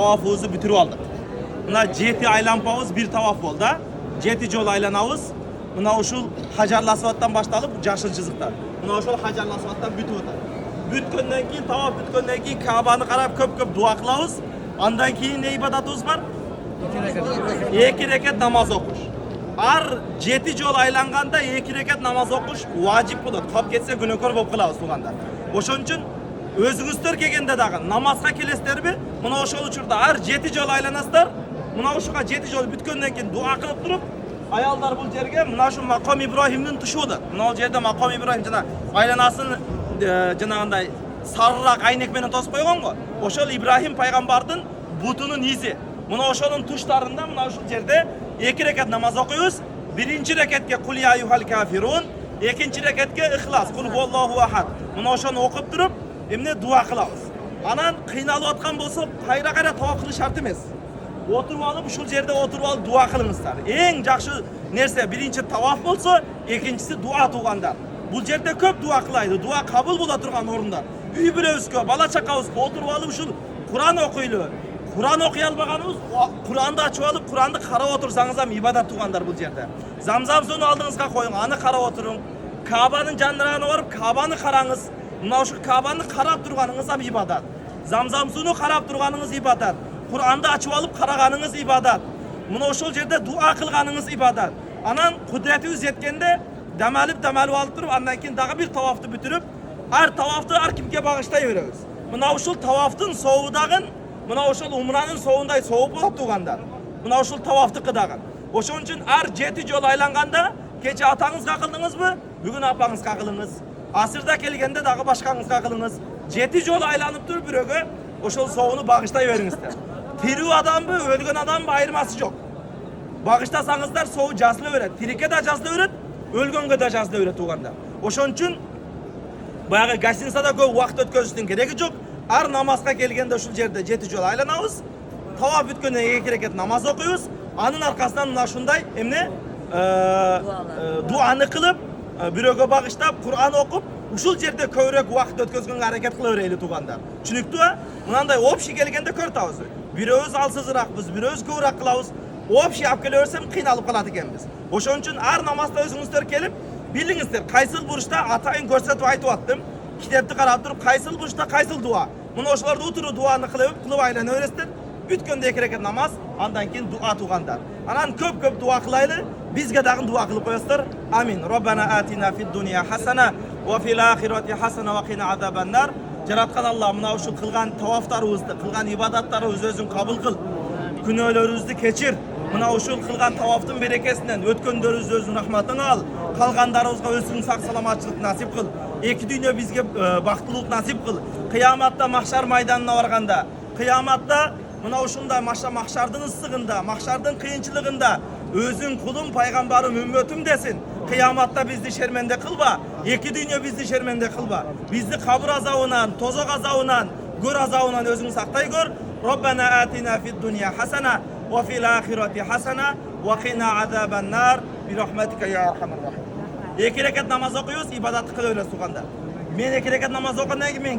Tavafımızı bitirip aldık. Buna 7 aylanpağız bir tavaf oldu. 7 jol aylanabız. Buna uşul Hajarlı Asvat'tan başlayıp Jaşıl Cızıkta. Buna uşul Hajarlı Asvat'tan bütüp ötür. Bütkөндөн кийин tavaf bütkөндөн кийин Ka'bаны карап көп дуа кылабыз. Андан кийин не ибадатыбыз бар? 2 рекет намаз окуш. Ар 7 жол айланганда 2 рекет намаз окуш важип болот. Калып кетсе күнөөкөр болуп калабыз туугандар. Ошон үчүн өзүңүздөр келгенде дагы намазга келесиздерби? Мына ошол учурда ар 7 жол айланасыздар. Мына ушуга 7 жол бүткөндөн кийин дуа кылып туруп, аялдар бул жерге мына ушу Маком Ибрахимдин тушууда. Мына жерде Маком Ибрахим жана айланасын жанагындай сарыраак айнек менен тосуп койгон го. Ошол Ибрахим пайгамбардын бутунун изи. Мына ошонун туштарында мына ушул жерде 2 рекет намаз окуйбуз. Биринчи рекетке кул я юхал кафирун, экинчи рекетке ихлас кул хуллаху ахад. Мына ошону окуп туруп, эмне дуа кылабыз. Анан кыйналып аткан болсо, кайра тавaf кылыш шарт эмес. Отуруп алып, ушул жерде отуруп алып дуа кылыңыздар. Эң жакшы нерсе биринчи тавaf болсо, экинчиси дуа туугандар. Бул жерде көп дуа кылайды. Дуа кабыл боло турган орундар. Үй бүлөбүзгө, бала чакабызга отуруп алып ушул Куран окуйлу. Куран окуй албаганыбыз, Куранды ачып алып, Куранды карап отурсаңыз ham ибадат туугандар бул жерде. Замзам суну алдыңызга коюң, аны карап отуруң. Кабанын жандарына барып, Кабаны караңыз. Мына ушу Кабаны карап турганыңыз ham ибадат. Замзам суну карап турганыңыз ибадат. Куранды ачып алып караганыңыз ибадат. Мына ошол жерде дуа кылганыңыз ибадат. Анан кудретибиз жеткенде дам алып алып туруп, андан кийин дагы бир тавафты бүтүрүп, ар тавафты ар кимге багыштай беребиз. Мына ушул тавафтын сообу дагы мына ошол умранын сообундай сооп болот туугандар. Мына ушул тавафтыкы дагы. Ошон үчүн ар 7 жол айланганда кече атаңызга кылдыңызбы? Бүгүн апаңызга кылыңыз. Асырда келгенде дагы башкаңызга кылыңыз. 7 жол айланып туруп бирөөгө ошол сообуну багыштай бериңиздер. Тирүү адамбы, өлгөн адамбы айырмасы жок. Багыштасаңыздар сообу жазыла берет. Тирикке да жазыла берет, өлгөнгө да жазыла берет туугандар. Ошон үчүн баягы гостиницада көп убакыт өткөзүштүн кереги жок. Ар намазга келгенде ушул жерде 7 жол айланабыз. Таваф бүткөндөн кийин 2 рекет намаз окуйбуз. Анын аркасынан мына ушундай эмне дуаны кылып, бирөөгө багыштап, Куран окуп, ушул жерде көбүрөөк убакыт өткөзгөнгө аракет кыла берели туугандар. Түшүнүктүүбү? Мынандай общий келгенде көрөтабыз. Бирөөбүз алсызыраакпыз, бирөөбүз көбүрөөк кылабыз. Общий алып келе берсем кыйналып калат экенбиз. Ошон үчүн ар намазда өзүңүздөр келип, билиңиздер, кайсыл бурчта атайын көрсөтүп айтып аттым. Китепти карап туруп, кайсыл бурчта кайсыл дуа. Мына ошолорду утуру дуаны кылып айлана бересиздер. Бүткөндө 2 рекет намаз, андан кийин дуа туугандар. Анан көп дуа кылайлы, бизге дагы дуа кылып коесуздар. Амин. Роббана атина фид дуния хасана ва фил ахирати хасана ва кина азабаннар. Жараткан Алла мына ушул кылган тавафтарыбызды, кылган ибадаттарыбызды өзүң кабыл кыл. Күнөөлөрүбүздү кечир. Мына ушул кылган тавафтын берекесинен өткөндөрүбүздү өзүң рахматыңа ал. Калгандарыбызга өзүң сак саламатчылык насип кыл. Эки дүйнө бизге бактылык насип кыл. Кыяматта махшар майданына барганда, кыяматта мына ушундай махшардын ысыгында, махшардын кыйынчылыгында өзүң кулум, пайгамбарым, үммөтүм десин. Кыяматта бизди шерменде кылба. Эки дүйнө бизди шерменде кылба. Бизди кабыр азабынан, тозок азабынан, көр азабынан өзүң сактай көр. Роббана атина фид дуния хасана ва фил ахирати хасана ва кина азабаннар би рахматика я архамар рахим. 2 рекет намаз окуйбуз, ибадатты кыла беребиз туугандар. Мен 2 рекет намаз окугандан кийин